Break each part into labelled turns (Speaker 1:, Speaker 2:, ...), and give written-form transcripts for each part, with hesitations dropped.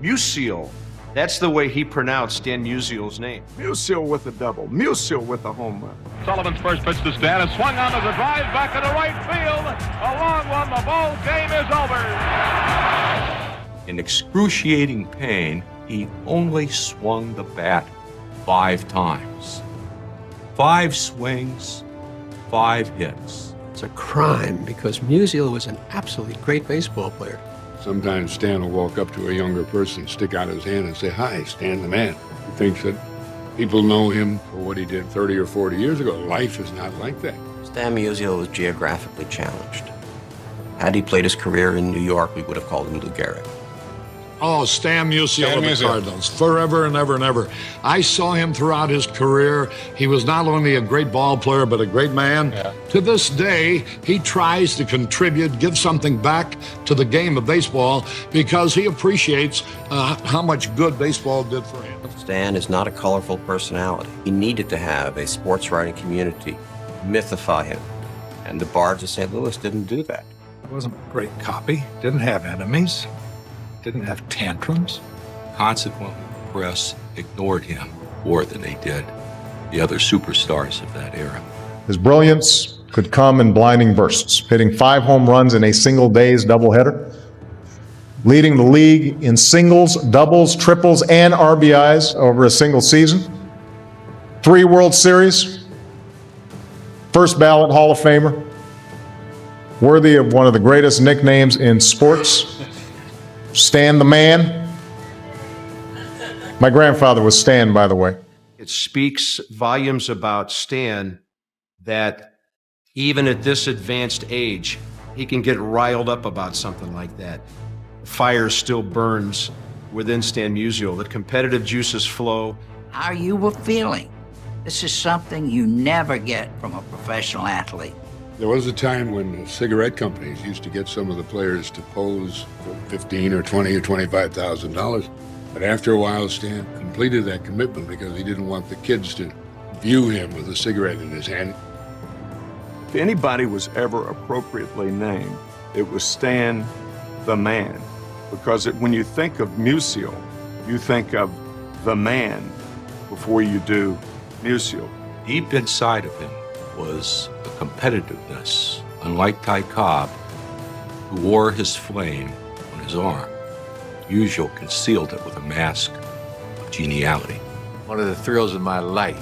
Speaker 1: Musial. That's the way he pronounced Stan Musial's name.
Speaker 2: Musial with a double. Musial with a home run.
Speaker 3: Sullivan's first pitch to Stan is swung on to the drive back into right field. A long one. The ball game is over.
Speaker 4: In excruciating pain, he only swung the bat 5 times. 5 swings, 5 hits.
Speaker 5: It's a crime because Musial was an absolutely great baseball player.
Speaker 6: Sometimes Stan will walk up to a younger person, stick out his hand and say, "Hi, Stan the man." He thinks that people know him for what he did 30 or 40 years ago. Life is not like that.
Speaker 7: Stan Musial was geographically challenged. Had he played his career in New York, we would have called him Lou Gehrig.
Speaker 8: Oh, Stan Musial of the Cardinals, forever and ever and ever. I saw him throughout his career. He was not only a great ball player, but a great man. Yeah. To this day, he tries to contribute, give something back to the game of baseball because he appreciates how much good baseball did for him.
Speaker 7: Stan is not a colorful personality. He needed to have a sports writing community mythify him. And the Bards of St. Louis didn't do that.
Speaker 9: It wasn't a great copy, didn't have enemies. Didn't have tantrums.
Speaker 4: Consequently, the press ignored him more than they did the other superstars of that era.
Speaker 10: His brilliance could come in blinding bursts, hitting 5 home runs in a single day's doubleheader, leading the league in singles, doubles, triples, and RBIs over a single season, 3 World Series, first ballot Hall of Famer, worthy of one of the greatest nicknames in sports, Stan the man. My grandfather was Stan, by the way.
Speaker 1: It speaks volumes about Stan that even at this advanced age, he can get riled up about something like that. Fire still burns within Stan Musial. The competitive juices flow.
Speaker 11: How you were feeling. This is something you never get from a professional athlete.
Speaker 6: There was a time when cigarette companies used to get some of the players to pose for $15,000 or $20,000 or $25,000. But after a while, Stan completed that commitment because he didn't want the kids to view him with a cigarette in his hand.
Speaker 2: If anybody was ever appropriately named, it was Stan the man. Because when you think of Musial, you think of the man before you do Musial.
Speaker 4: Deep inside of him was the competitiveness, unlike Ty Cobb, who wore his flame on his arm. Musial concealed it with a mask of geniality.
Speaker 5: One of the thrills of my life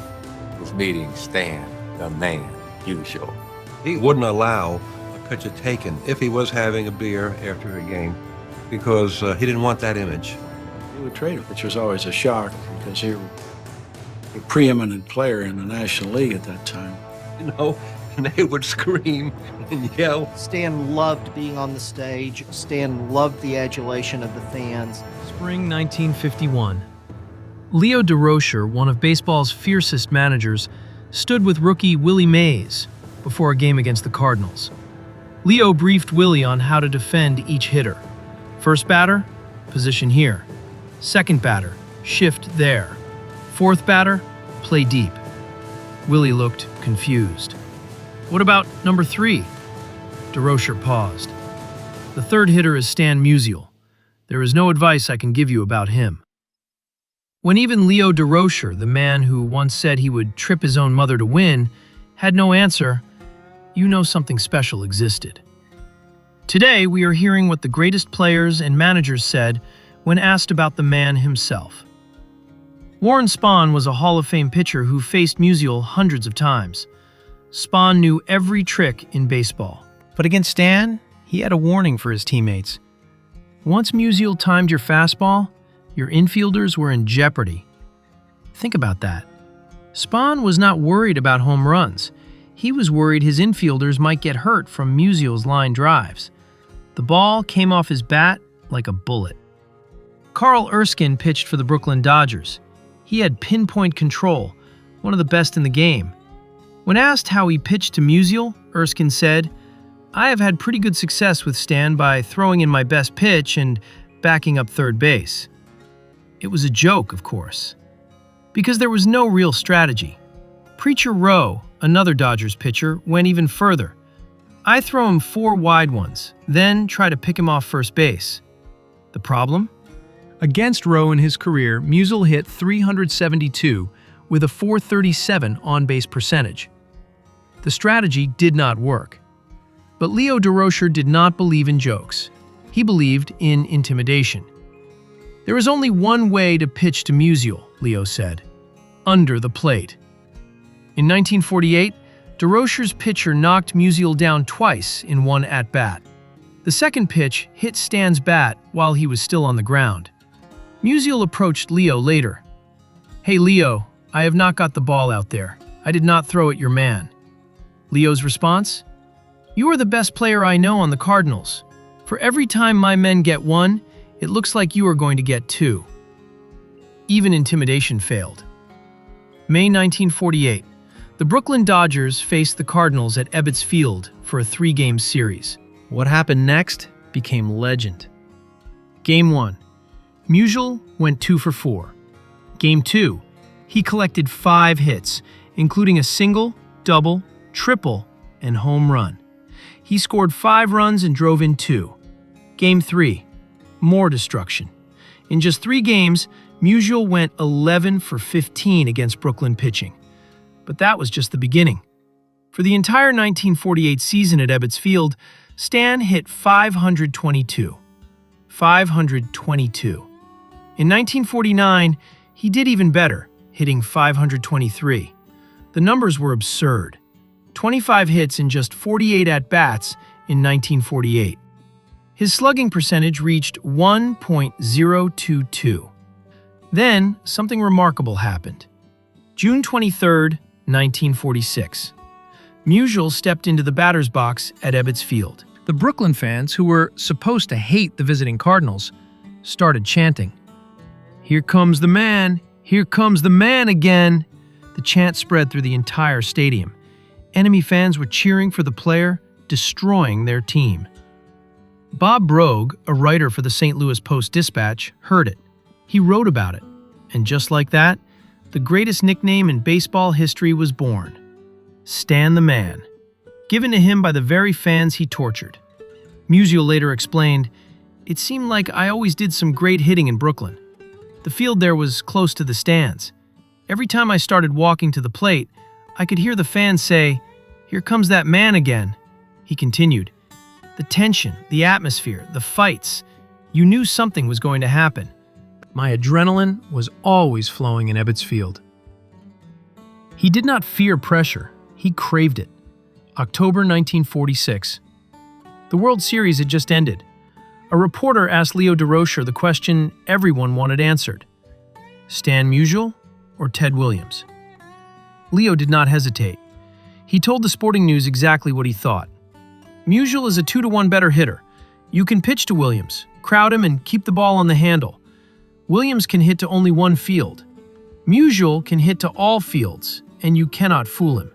Speaker 5: was meeting Stan, the man, Musial.
Speaker 12: He wouldn't allow a pitcher taken if he was having a beer after a game because he didn't want that image.
Speaker 13: He would trade him, which was always a shock because he was a preeminent player in the National League at that time.
Speaker 12: You know, and they would scream and yell.
Speaker 14: Stan loved being on the stage. Stan loved the adulation of the fans.
Speaker 15: Spring 1951. Leo Durocher, one of baseball's fiercest managers, stood with rookie Willie Mays before a game against the Cardinals. Leo briefed Willie on how to defend each hitter. First batter, position here. Second batter, shift there. Fourth batter, play deep. Willie looked confused. What about number 3? Durocher paused. The third hitter is Stan Musial. There is no advice I can give you about him. When even Leo Durocher, the man who once said he would trip his own mother to win, had no answer, you know something special existed. Today, we are hearing what the greatest players and managers said when asked about the man himself. Warren Spahn was a Hall of Fame pitcher who faced Musial hundreds of times. Spahn knew every trick in baseball. But against Stan, he had a warning for his teammates. Once Musial timed your fastball, your infielders were in jeopardy. Think about that. Spahn was not worried about home runs. He was worried his infielders might get hurt from Musial's line drives. The ball came off his bat like a bullet. Carl Erskine pitched for the Brooklyn Dodgers. He had pinpoint control, one of the best in the game. When asked how he pitched to Musial, Erskine said, "I have had pretty good success with Stan by throwing in my best pitch and backing up third base." It was a joke, of course, because there was no real strategy. Preacher Rowe, another Dodgers pitcher, went even further. "I throw him 4 wide ones, then try to pick him off first base." The problem? Against Rowe in his career, Musial hit .372 with a .437 on-base percentage. The strategy did not work. But Leo Durocher did not believe in jokes. He believed in intimidation. There is only one way to pitch to Musial, Leo said, under the plate. In 1948, Durocher's pitcher knocked Musial down twice in one at-bat. The second pitch hit Stan's bat while he was still on the ground. Musial approached Leo later. "Hey Leo, I have not got the ball out there. I did not throw at your man." Leo's response? "You are the best player I know on the Cardinals. For every time my men get one, it looks like you are going to get two." Even intimidation failed. May 1948. The Brooklyn Dodgers faced the Cardinals at Ebbets Field for a 3-game series. What happened next became legend. Game 1. Musial went 2 for 4. Game 2. He collected 5 hits, including a single, double, triple, and home run. He scored 5 runs and drove in 2. Game 3. More destruction. In just 3 games, Musial went 11 for 15 against Brooklyn pitching. But that was just the beginning. For the entire 1948 season at Ebbets Field, Stan hit 522. 522. In 1949, he did even better, hitting 523. The numbers were absurd. 25 hits in just 48 at-bats in 1948. His slugging percentage reached 1.022. Then, something remarkable happened. June 23, 1946. Musial stepped into the batter's box at Ebbets Field. The Brooklyn fans, who were supposed to hate the visiting Cardinals, started chanting, "Here comes the man! Here comes the man again!" The chant spread through the entire stadium. Enemy fans were cheering for the player, destroying their team. Bob Brogue, a writer for the St. Louis Post-Dispatch, heard it. He wrote about it, and just like that, the greatest nickname in baseball history was born. Stan the Man, given to him by the very fans he tortured. Musial later explained, "It seemed like I always did some great hitting in Brooklyn. The field there was close to the stands. Every time I started walking to the plate, I could hear the fans say, 'Here comes that man again.'" He continued, "The tension, the atmosphere, the fights, you knew something was going to happen. My adrenaline was always flowing in Ebbets Field." He did not fear pressure, he craved it. October 1946. The World Series had just ended. A reporter asked Leo Durocher the question everyone wanted answered. Stan Musial or Ted Williams? Leo did not hesitate. He told the Sporting News exactly what he thought. "Musial is a 2-to-1 better hitter. You can pitch to Williams, crowd him, and keep the ball on the handle. Williams can hit to only one field. Musial can hit to all fields, and you cannot fool him."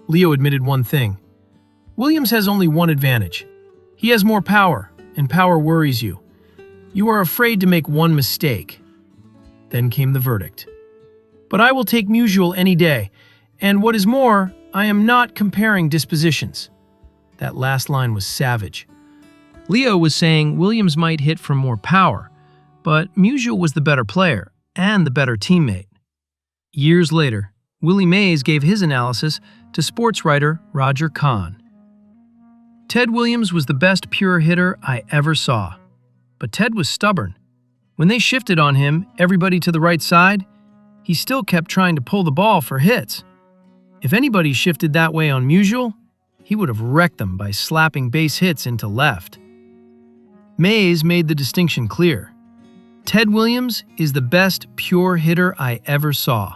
Speaker 15: Leo admitted one thing. Williams has only one advantage. He has more power, and power worries you. You are afraid to make one mistake. Then came the verdict. "But I will take Musial any day, and what is more, I am not comparing dispositions." That last line was savage. Leo was saying Williams might hit from more power, but Musial was the better player and the better teammate. Years later, Willie Mays gave his analysis to sports writer Roger Kahn. "Ted Williams was the best pure hitter I ever saw. But Ted was stubborn. When they shifted on him, everybody to the right side, he still kept trying to pull the ball for hits. If anybody shifted that way on Musial, he would have wrecked them by slapping base hits into left." Mays made the distinction clear. Ted Williams is the best pure hitter I ever saw.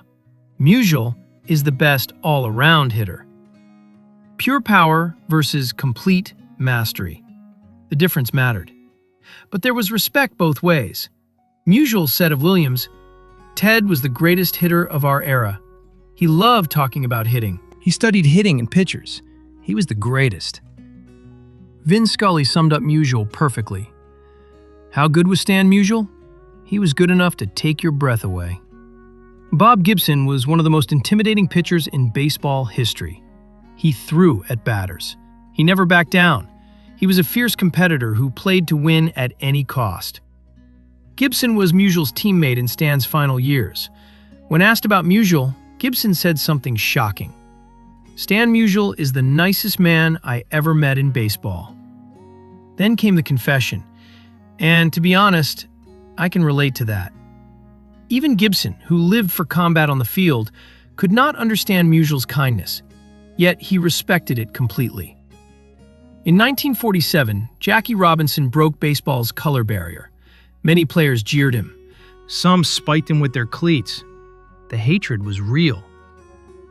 Speaker 15: Musial is the best all-around hitter. Pure power versus complete mastery. The difference mattered. But there was respect both ways. Musial said of Williams, "Ted was the greatest hitter of our era. He loved talking about hitting. He studied hitting and pitchers. He was the greatest." Vin Scully summed up Musial perfectly. How good was Stan Musial? He was good enough to take your breath away. Bob Gibson was one of the most intimidating pitchers in baseball history. He threw at batters. He never backed down. He was a fierce competitor who played to win at any cost. Gibson was Musial's teammate in Stan's final years. When asked about Musial, Gibson said something shocking. "Stan Musial is the nicest man I ever met in baseball." Then came the confession, and to be honest, I can relate to that. Even Gibson, who lived for combat on the field, could not understand Musial's kindness, yet he respected it completely. In 1947, Jackie Robinson broke baseball's color barrier. Many players jeered him. Some spiked him with their cleats. The hatred was real.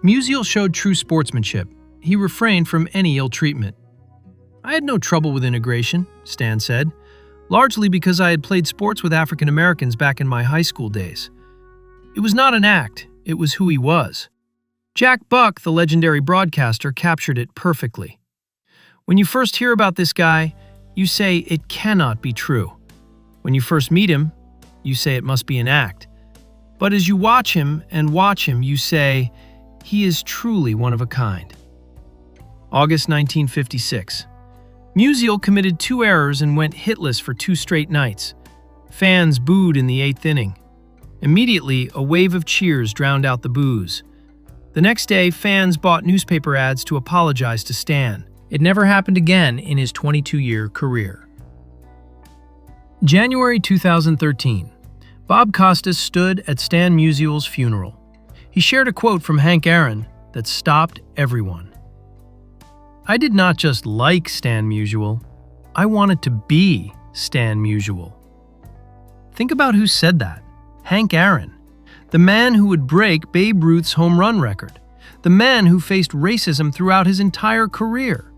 Speaker 15: Musial showed true sportsmanship. He refrained from any ill treatment. "I had no trouble with integration," Stan said, largely because I had played sports with African Americans back in my high school days. It was not an act, it was who he was. Jack Buck, the legendary broadcaster, captured it perfectly. When you first hear about this guy, you say it cannot be true. When you first meet him, you say it must be an act. But as you watch him, you say, he is truly one of a kind. August 1956. Musial committed 2 errors and went hitless for 2 straight nights. Fans booed in the 8th inning. Immediately, a wave of cheers drowned out the boos. The next day, fans bought newspaper ads to apologize to Stan. It never happened again in his 22-year career. January 2013. Bob Costas stood at Stan Musial's funeral. He shared a quote from Hank Aaron that stopped everyone. "I did not just like Stan Musial, I wanted to be Stan Musial." Think about who said that. Hank Aaron, the man who would break Babe Ruth's home run record, the man who faced racism throughout his entire career,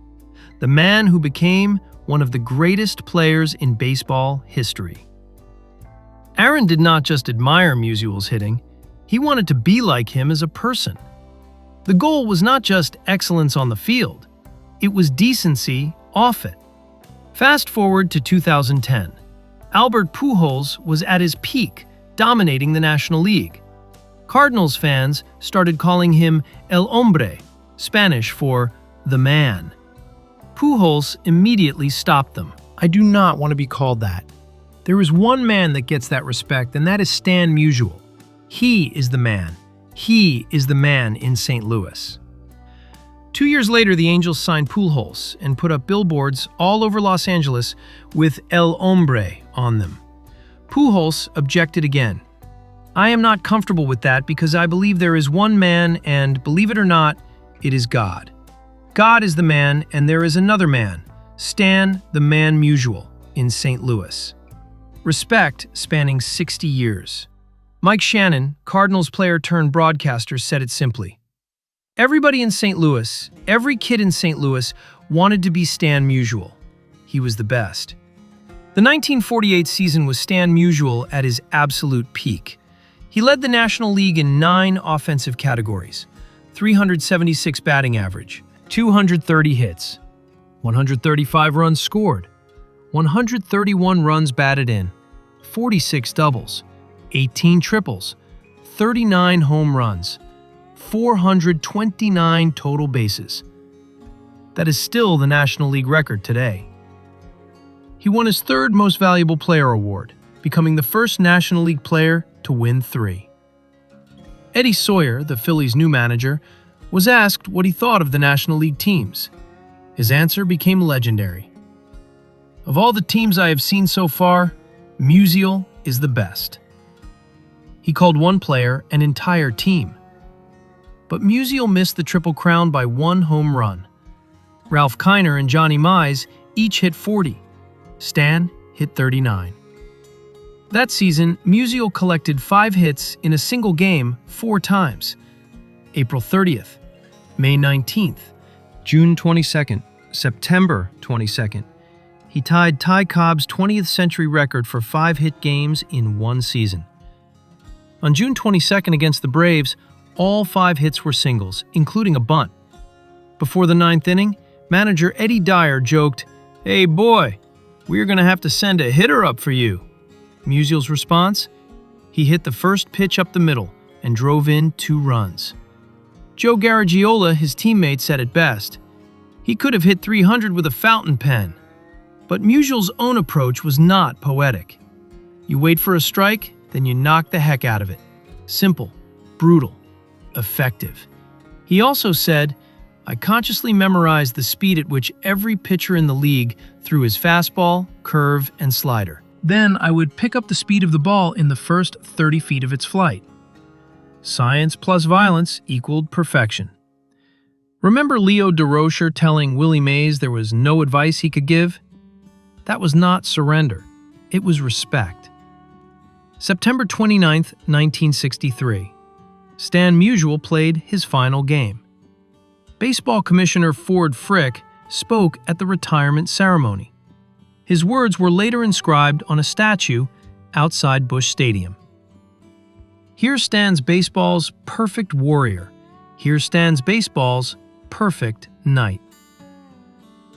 Speaker 15: the man who became one of the greatest players in baseball history. Aaron did not just admire Musial's hitting, he wanted to be like him as a person. The goal was not just excellence on the field, it was decency off it. Fast forward to 2010. Albert Pujols was at his peak, dominating the National League. Cardinals fans started calling him El Hombre, Spanish for the man. Pujols immediately stopped them. "I do not want to be called that. There is one man that gets that respect, and that is Stan Musial. He is the man. He is the man in St. Louis." 2 years later, the Angels signed Pujols and put up billboards all over Los Angeles with El Hombre on them. Pujols objected again. "I am not comfortable with that because I believe there is one man, and believe it or not, it is God. God is the man, and there is another man, Stan the Man Musial, in St. Louis." Respect spanning 60 years. Mike Shannon, Cardinals player turned broadcaster, said it simply. "Everybody in St. Louis, every kid in St. Louis wanted to be Stan Musial. He was the best." The 1948 season was Stan Musial at his absolute peak. He led the National League in 9 offensive categories: 376 batting average, 230 hits, 135 runs scored, 131 runs batted in, 46 doubles, 18 triples, 39 home runs, 429 total bases. That is still the National League record today. He won his 3rd Most Valuable Player award, becoming the first National League player to win 3. Eddie Sawyer, the Phillies' new manager, was asked what he thought of the National League teams. His answer became legendary. "Of all the teams I have seen so far, Musial is the best." He called one player an entire team. But Musial missed the Triple Crown by 1 home run. Ralph Kiner and Johnny Mize each hit 40. Stan hit 39. That season, Musial collected 5 hits in a single game 4 times. April 30th, May 19th, June 22nd, September 22nd. He tied Ty Cobb's 20th century record for 5-hit games in 1 season. On June 22nd against the Braves, all 5 hits were singles, including a bunt. Before the 9th inning, manager Eddie Dyer joked, "Hey boy, we're going to have to send a hitter up for you." Musial's response? He hit the first pitch up the middle and drove in 2 runs. Joe Garagiola, his teammate, said it best. He could have hit 300 with a fountain pen. But Musial's own approach was not poetic. You wait for a strike, then you knock the heck out of it. Simple, brutal, effective. He also said, "I consciously memorized the speed at which every pitcher in the league threw his fastball, curve, and slider. Then I would pick up the speed of the ball in the first 30 feet of its flight. Science plus violence equaled perfection." Remember Leo Durocher telling Willie Mays there was no advice he could give? That was not surrender. It was respect. September 29, 1963. Stan Musial played his final game. Baseball Commissioner Ford Frick spoke at the retirement ceremony. His words were later inscribed on a statue outside Busch Stadium. Here stands baseball's perfect warrior. Here stands baseball's perfect knight.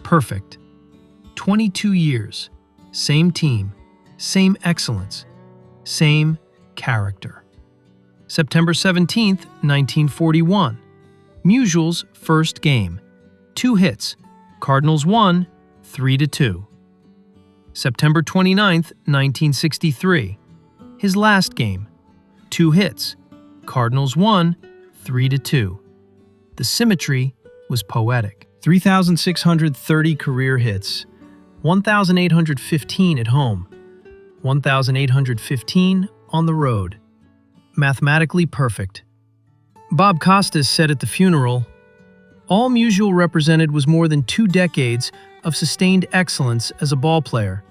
Speaker 15: Perfect. 22 years. Same team. Same excellence. Same character. September 17, 1941. Musial's first game. 2 hits. Cardinals won 3-2. September 29, 1963. His last game. 2 hits. Cardinals won 3-2. The symmetry was poetic. 3,630 career hits. 1,815 at home. 1,815 on the road. Mathematically perfect. Bob Costas said at the funeral, "All Musial represented was more than 2 decades of sustained excellence as a ball player,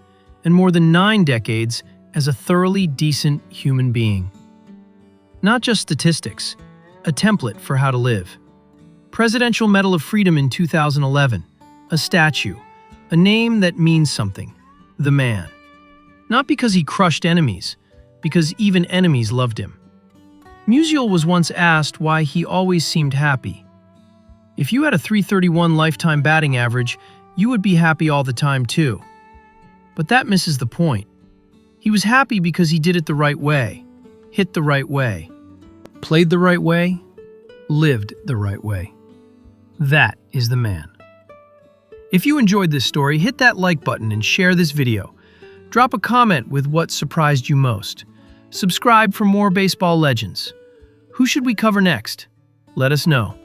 Speaker 15: and more than 9 decades as a thoroughly decent human being. Not just statistics, a template for how to live." Presidential Medal of Freedom in 2011, a statue, a name that means something, the man. Not because he crushed enemies, because even enemies loved him. Musial was once asked why he always seemed happy. If you had a .331 lifetime batting average, you would be happy all the time too. But that misses the point. He was happy because he did it the right way, hit the right way, played the right way, lived the right way. That is the man. If you enjoyed this story, hit that like button and share this video. Drop a comment with what surprised you most. Subscribe for more baseball legends. Who should we cover next? Let us know.